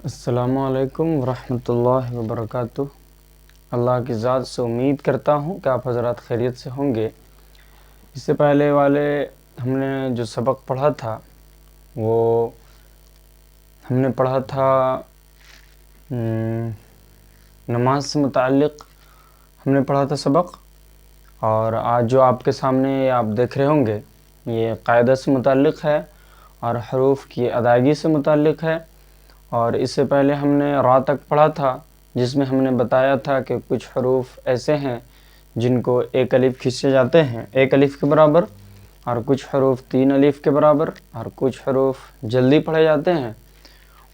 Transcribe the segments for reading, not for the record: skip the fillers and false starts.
السلام علیکم ورحمۃ اللہ وبرکاتہ۔ اللہ کی ذات سے امید کرتا ہوں کہ آپ حضرات خیریت سے ہوں گے۔ اس سے پہلے والے ہم نے جو سبق پڑھا تھا وہ ہم نے پڑھا تھا نماز سے متعلق ہم نے پڑھا تھا سبق، اور آج جو آپ کے سامنے آپ دیکھ رہے ہوں گے یہ قاعدہ سے متعلق ہے اور حروف کی ادائیگی سے متعلق ہے۔ اور اس سے پہلے ہم نے را تک پڑھا تھا، جس میں ہم نے بتایا تھا کہ کچھ حروف ایسے ہیں جن کو ایک الف کھینچے جاتے ہیں ایک الف کے برابر، اور کچھ حروف 3 الف کے برابر، اور کچھ حروف جلدی پڑھے جاتے ہیں۔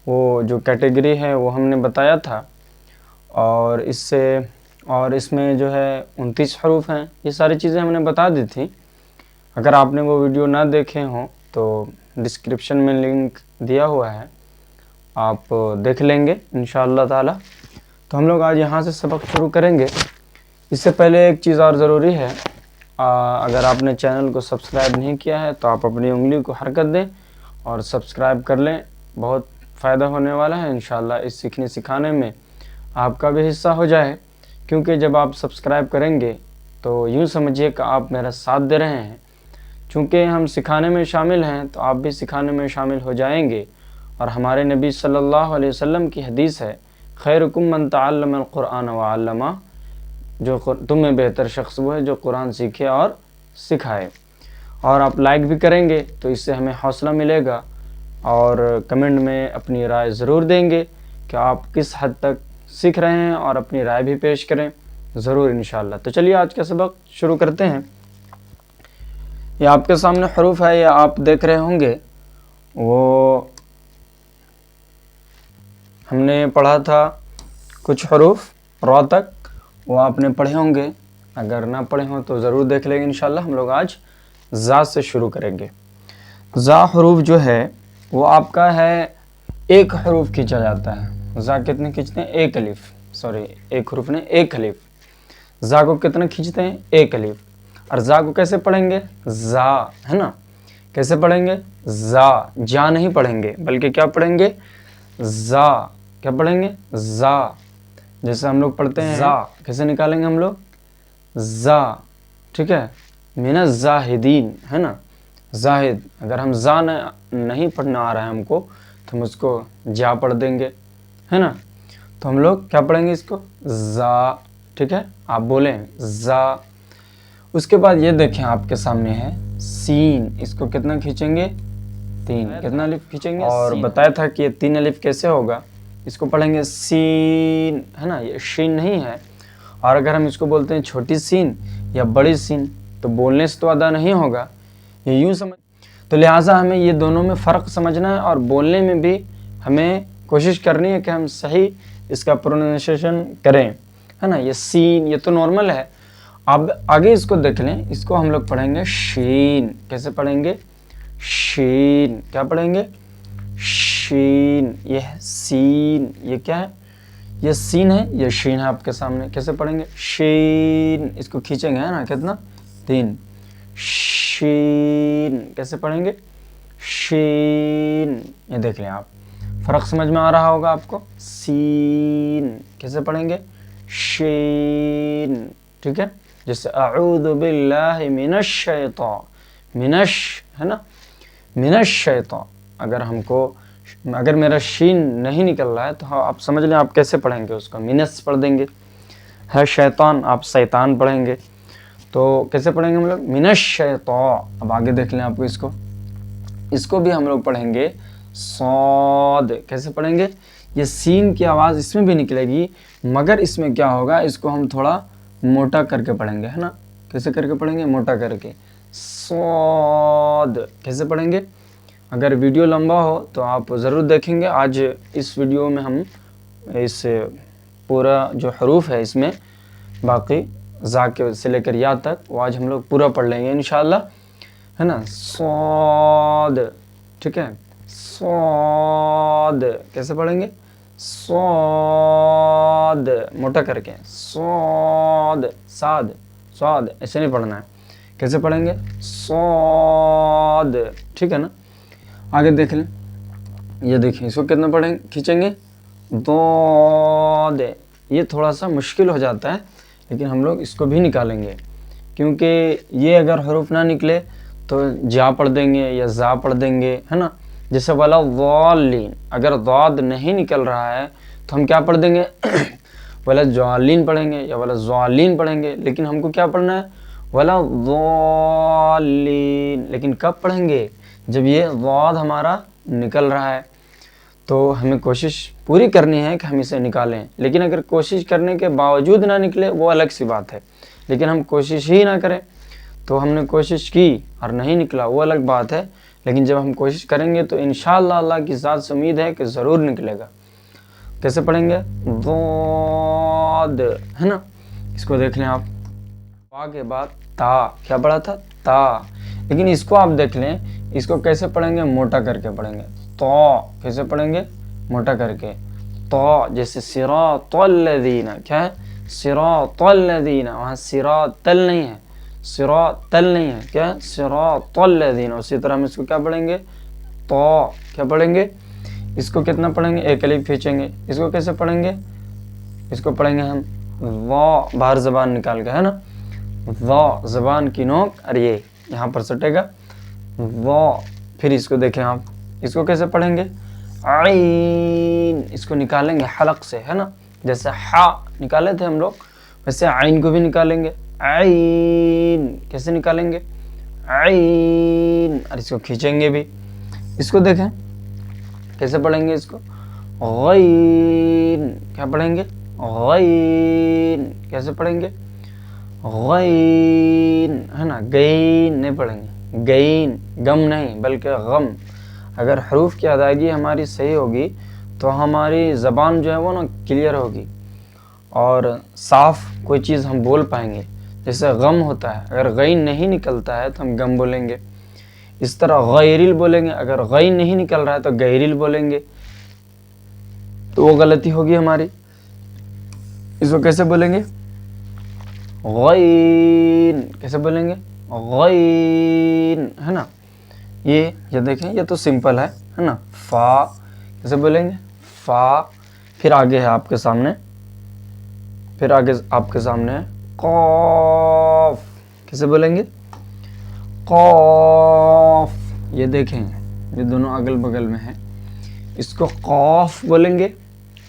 وہ جو کیٹیگری ہے وہ ہم نے بتایا تھا، اور اس میں جو ہے 29 حروف ہیں۔ یہ ساری چیزیں ہم نے بتا دی تھیں۔ اگر آپ نے وہ ویڈیو نہ دیکھے ہوں تو ڈسکرپشن میں لنک دیا ہوا ہے، آپ دیکھ لیں گے انشاءاللہ تعالی۔ تو ہم لوگ آج یہاں سے سبق شروع کریں گے۔ اس سے پہلے ایک چیز اور ضروری ہے، اگر آپ نے چینل کو سبسکرائب نہیں کیا ہے تو آپ اپنی انگلی کو حرکت دیں اور سبسکرائب کر لیں، بہت فائدہ ہونے والا ہے انشاءاللہ۔ اس سیکھنے سکھانے میں آپ کا بھی حصہ ہو جائے، کیونکہ جب آپ سبسکرائب کریں گے تو یوں سمجھیے کہ آپ میرا ساتھ دے رہے ہیں۔ چونکہ ہم سکھانے میں شامل ہیں تو آپ بھی سکھانے میں شامل ہو جائیں گے، اور ہمارے نبی صلی اللہ علیہ وسلم کی حدیث ہے، خیرکم من تعلم القرآن وعلمہ، جو تم میں بہتر شخص وہ ہے جو قرآن سیکھے اور سکھائے۔ اور آپ لائک بھی کریں گے تو اس سے ہمیں حوصلہ ملے گا، اور کمنٹ میں اپنی رائے ضرور دیں گے کہ آپ کس حد تک سیکھ رہے ہیں، اور اپنی رائے بھی پیش کریں ضرور انشاءاللہ۔ تو چلیے آج کا سبق شروع کرتے ہیں۔ یہ آپ کے سامنے حروف ہے، یہ آپ دیکھ رہے ہوں گے۔ وہ ہم نے پڑھا تھا کچھ حروف را تک، وہ آپ نے پڑھے ہوں گے، اگر نہ پڑھے ہوں تو ضرور دیکھ لیں گے انشاءاللہ۔ ہم لوگ آج زا سے شروع کریں گے۔ زا حروف جو ہے وہ آپ کا ہے ایک حروف کھینچا جاتا ہے۔ زا کتنے کھینچتے ہیں؟ ایک حروف نے ایک الف۔ زا کو کتنے کھینچتے ہیں؟ ایک الف۔ اور زا کو کیسے پڑھیں گے؟ زا، ہے نا؟ کیسے پڑھیں گے؟ زا، جا نہیں پڑھیں گے بلکہ کیا پڑھیں گے؟ زا۔ کیا پڑھیں گے؟ زا۔ جیسے ہم لوگ پڑھتے ہیں زا، کیسے نکالیں گے ہم لوگ؟ زا، ٹھیک ہے؟ من الزاہدین، ہے نا؟ زاہد، اگر ہم زا نہیں پڑھنا آ رہا ہے ہم کو تو ہم اس کو جا پڑھ دیں گے، ہے نا؟ تو ہم لوگ کیا پڑھیں گے اس کو؟ زا، ٹھیک ہے؟ آپ بولیں زا۔ اس کے بعد یہ دیکھیں آپ کے سامنے ہے سین، اس کو کتنا کھینچیں گے؟ 3۔ کتنا الف کھینچیں گے؟ اور بتایا تھا کہ یہ 3 الف کیسے ہوگا؟ اس کو پڑھیں گے سین، ہے نا؟ یہ شین نہیں ہے۔ اور اگر ہم اس کو بولتے ہیں چھوٹی سین یا بڑی سین تو بولنے سے تو ادا نہیں ہوگا، یہ یوں سمجھ۔ تو لہٰذا ہمیں یہ دونوں میں فرق سمجھنا ہے، اور بولنے میں بھی ہمیں کوشش کرنی ہے کہ ہم صحیح اس کا پروننسیشن کریں، ہے نا؟ یہ سین، یہ تو نارمل ہے۔ اب آگے اس کو دیکھ لیں، اس کو ہم لوگ پڑھیں گے شین۔ کیسے پڑھیں گے؟ شین۔ کیا پڑھیں گے؟ شین۔ یہ سین، یہ کیا ہے؟ یہ سین ہے، یہ شین ہے آپ کے سامنے۔ کیسے پڑھیں گے؟ شین۔ اس کو کھینچیں گے، ہے نا؟ کتنا؟ 3۔ شین۔ کیسے پڑھیں گے؟ شین۔ یہ دیکھ لیں آپ، فرق سمجھ میں آ رہا ہوگا آپ کو۔ سین۔ کیسے پڑھیں گے؟ شین، ٹھیک ہے؟ جیسے اعوذ باللہ من الشیطان، منش، ہے نا؟ من الشیطان۔ اگر میرا شین نہیں نکل رہا ہے تو آپ سمجھ لیں آپ کیسے پڑھیں گے اس کو؟ منس پڑھ دیں گے۔ ہے شیطان، آپ شیطان پڑھیں گے۔ تو کیسے پڑھیں گے ہم لوگ؟ من الشیطان۔ اب آگے دیکھ لیں آپ کو، اس کو بھی ہم لوگ پڑھیں گے صاد۔ کیسے پڑھیں گے؟ یہ سین کی آواز اس میں بھی نکلے گی، مگر اس میں کیا ہوگا؟ اس کو ہم تھوڑا موٹا کر کے پڑھیں گے، ہے نا؟ کیسے کر کے پڑھیں گے؟ موٹا کر کے۔ صاد۔ کیسے پڑھیں گے؟ اگر ویڈیو لمبا ہو تو آپ ضرور دیکھیں گے۔ آج اس ویڈیو میں ہم اس پورا جو حروف ہے اس میں باقی زا سے لے کر یا تک وہ آج ہم لوگ پورا پڑھ لیں گے انشاءاللہ، ہے نا؟ صاد، ٹھیک ہے؟ صاد۔ کیسے پڑھیں گے؟ صاد، موٹا کر کے۔ صاد، صاد، صاد، ایسے نہیں پڑھنا ہے۔ کیسے پڑھیں گے؟ صاد، ٹھیک ہے نا؟ آگے دیکھ لیں، یہ دیکھیں، اس کو کتنا کھینچیں گے؟ ضاد، یہ تھوڑا سا مشکل ہو جاتا ہے لیکن ہم لوگ اس کو بھی نکالیں گے، کیونکہ یہ اگر حروف نہ نکلے تو جا پڑھ دیں گے یا زا پڑھ دیں گے، ہے نا. جیسے ولا ضالین، اگر ضاد نہیں نکل رہا ہے تو ہم کیا پڑھ دیں گے؟ ولا ضالین پڑھیں گے یا ولا ضالین پڑھیں گے، لیکن ہم کو کیا پڑھنا ہے؟ ولا ضالین. لیکن کب پڑھیں گے؟ جب یہ ضاد ہمارا نکل رہا ہے. تو ہمیں کوشش پوری کرنی ہے کہ ہم اسے نکالیں، لیکن اگر کوشش کرنے کے باوجود نہ نکلے وہ الگ سی بات ہے، لیکن ہم کوشش ہی نہ کریں. تو ہم نے کوشش کی اور نہیں نکلا وہ الگ بات ہے، لیکن جب ہم کوشش کریں گے تو انشاءاللہ اللہ کی ذات سے امید ہے کہ ضرور نکلے گا. کیسے پڑھیں گے؟ ضاد، ہے نا. اس کو دیکھ لیں آپ، وا کے بعد تا، کیا پڑھا تھا؟ تا. لیکن اس کو آپ دیکھ لیں، اس کو کیسے پڑھیں گے؟ موٹا کر کے پڑھیں گے. تو کیسے پڑھیں گے؟ موٹا کر کے. تو جیسے صراط الذین، کیا ہے؟ صراط الذین، وہاں صراط تل نہیں ہے، صراط تل نہیں ہے، کیا ہے؟ صراط الذین. اسی طرح ہم اس کو کیا پڑھیں گے؟ تو، کیا پڑھیں گے؟ اس کو کتنا پڑھیں گے؟ ایک الف کھینچیں گے. اس کو کیسے پڑھیں گے؟ اس کو پڑھیں گے ہم وا، باہر زبان نکال کے، ہے نا. وا، زبان کی نوک اور یہ یہاں پر سٹے گا وا. پھر اس کو دیکھیں آپ، اس کو کیسے پڑھیں گے؟ عین، اس کو نکالیں گے حلق سے، ہے نا. جیسے ہا نکالے تھے ہم لوگ، ویسے عین کو بھی نکالیں گے. عین کیسے نکالیں گے؟ عین. اور اس کو کھینچیں گے بھی. اس کو دیکھیں کیسے پڑھیں گے؟ اس کو غین، کیا پڑھیں گے؟ غین. کیسے پڑھیں گے؟ غین، ہے نا. گین نہیں پڑھیں گے، گین، غم نہیں بلکہ غم. اگر حروف کی ادائیگی ہماری صحیح ہوگی تو ہماری زبان جو ہے وہ نا کلیئر ہوگی اور صاف کوئی چیز ہم بول پائیں گے. جیسے غم ہوتا ہے، اگر غین نہیں نکلتا ہے تو ہم غم بولیں گے. اس طرح غیرل بولیں گے، اگر غین نہیں نکل رہا ہے تو غیرل بولیں گے، تو وہ غلطی ہوگی ہماری. اس کو کیسے بولیں گے؟ غین. کیسے بولیں گے؟ غین، ہے نا. یہ دیکھیں، یہ تو سمپل ہے نا. فا کیسے بولیں گے؟ فا. پھر آگے ہے آپ کے سامنے، پھر آگے آپ کے سامنے ہے قاف. کیسے بولیں گے؟ قاف. یہ دیکھیں، یہ دونوں اگل بغل میں ہیں. اس کو قاف بولیں گے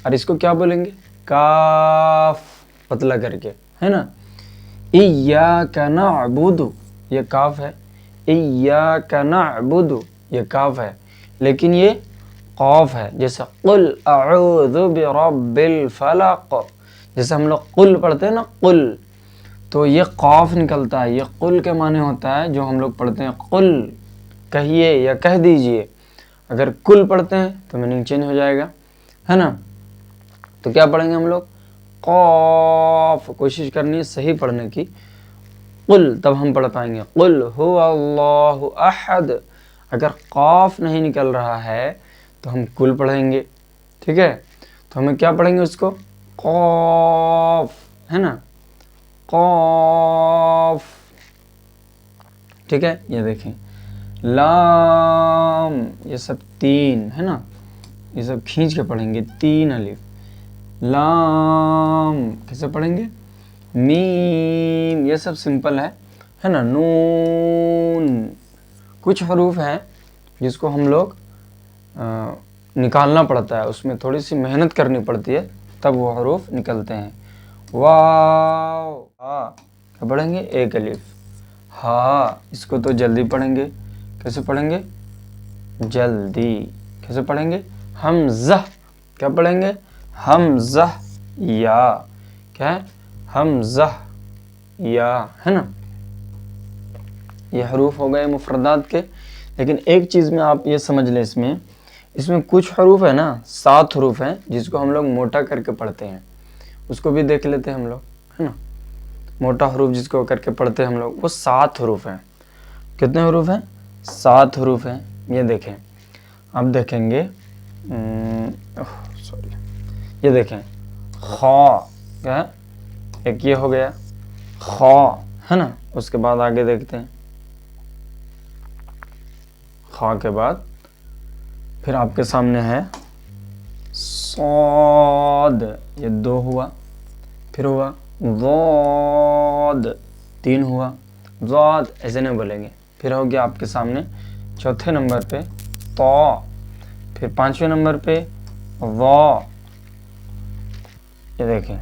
اور اس کو کیا بولیں گے؟ کاف، پتلا کر کے، ہے نا. ایاک نعبد، یہ کاف ہے. ایاک نعبد، یہ کاف ہے، لیکن یہ قاف ہے. جیسے قل اعوذ برب الفلق، جیسے ہم لوگ قل پڑھتے ہیں نا، قل، تو یہ قاف نکلتا ہے. یہ قل کے معنی ہوتا ہے جو ہم لوگ پڑھتے ہیں قل، کہیے یا کہہ دیجئے. اگر کل پڑھتے ہیں تو میننگ چینج ہو جائے گا، ہے نا. تو کیا پڑھیں گے ہم لوگ؟ قاف. کوشش کرنی ہے صحیح پڑھنے کی. قل، تب ہم پڑھ پائیں گے قل هو اللہ احد. اگر قاف نہیں نکل رہا ہے تو ہم کل پڑھیں گے، ٹھیک ہے. تو ہمیں کیا پڑھیں گے اس کو؟ قاف، ہے نا. قاف، ٹھیک ہے. یہ دیکھیں لام، یہ سب تین ہے نا، یہ سب کھینچ کے پڑھیں گے. تین الف. لام کیسے پڑھیں گے؟ میم. یہ سب سمپل ہے نا. نون. کچھ حروف ہیں جس کو ہم لوگ نکالنا پڑتا ہے، اس میں تھوڑی سی محنت کرنی پڑتی ہے، تب وہ حروف نکلتے ہیں. واو. کیا پڑھیں گے؟ ایک الف. ہاں، اس کو تو جلدی پڑھیں گے. کیسے پڑھیں گے؟ جلدی. کیسے پڑھیں گے؟ حمزہ. کیا پڑھیں گے؟ حمزہ. یا، کیا ہے؟ حمزہ یا، ہے نا. یہ حروف ہو گئے مفردات کے. لیکن ایک چیز میں آپ یہ سمجھ لیں، اس میں کچھ حروف ہے نا، 7 حروف ہیں جس کو ہم لوگ موٹا کر کے پڑھتے ہیں. اس کو بھی دیکھ لیتے ہیں ہم لوگ، ہے نا. موٹا حروف جس کو کر کے پڑھتے ہیں ہم لوگ، وہ 7 حروف ہیں. کتنے حروف ہیں؟ 7 حروف ہیں. یہ دیکھیں، آپ دیکھیں گے، یہ دیکھیں خا، کیا ہے؟ ایک یہ ہو گیا خا، ہے نا. اس کے بعد آگے دیکھتے ہیں، خا کے بعد پھر آپ کے سامنے ہے صاد یہ 2 ہوا، پھر ہوا ضاد 3 ہوا، ضاد ایسے نہیں بولیں گے، پھر ہو گیا آپ کے سامنے چوتھے نمبر پہ طا، پھر 5ویں نمبر پہ ضا، یہ دیکھیں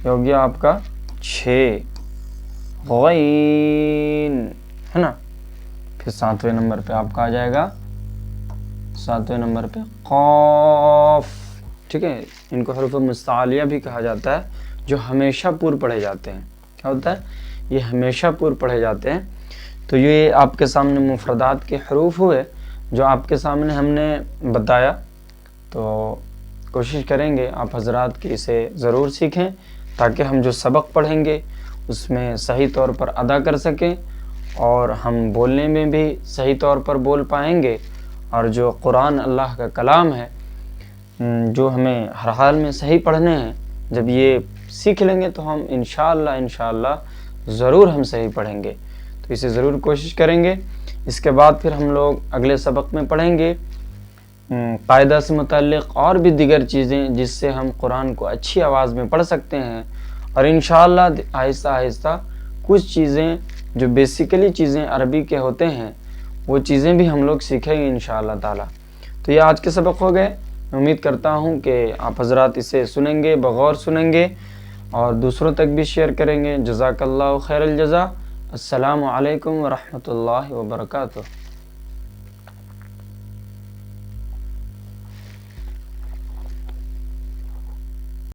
یہ ہو گیا آپ کا 6 غین ہے نا، پھر 7ویں نمبر پہ آپ کا آ جائے گا 7ویں نمبر پہ قاف، ٹھیک ہے، ان کو حروف مستعلیہ بھی کہا جاتا ہے، جو ہمیشہ پور پڑھے جاتے ہیں، کیا ہوتا ہے یہ ہمیشہ پور پڑھے جاتے ہیں۔ تو یہ آپ کے سامنے مفردات کے حروف ہوئے جو آپ کے سامنے ہم نے بتایا، تو کوشش کریں گے آپ حضرات کہ اسے ضرور سیکھیں تاکہ ہم جو سبق پڑھیں گے اس میں صحیح طور پر ادا کر سکیں، اور ہم بولنے میں بھی صحیح طور پر بول پائیں گے، اور جو قرآن اللہ کا کلام ہے جو ہمیں ہر حال میں صحیح پڑھنے ہیں، جب یہ سیکھ لیں گے تو ہم انشاءاللہ ضرور ہم صحیح پڑھیں گے، تو اسے ضرور کوشش کریں گے۔ اس کے بعد پھر ہم لوگ اگلے سبق میں پڑھیں گے قاعدہ سے متعلق اور بھی دیگر چیزیں جس سے ہم قرآن کو اچھی آواز میں پڑھ سکتے ہیں، اور انشاءاللہ آہستہ آہستہ کچھ چیزیں جو بیسیکلی چیزیں عربی کے ہوتے ہیں وہ چیزیں بھی ہم لوگ سیکھیں گے انشاءاللہ تعالی۔ تو یہ آج کے سبق ہو گئے، میں امید کرتا ہوں کہ آپ حضرات اسے سنیں گے، بغور سنیں گے اور دوسروں تک بھی شیئر کریں گے۔ جزاک اللہ خیر الجزا۔ السلام علیکم ورحمۃ اللہ وبرکاتہ۔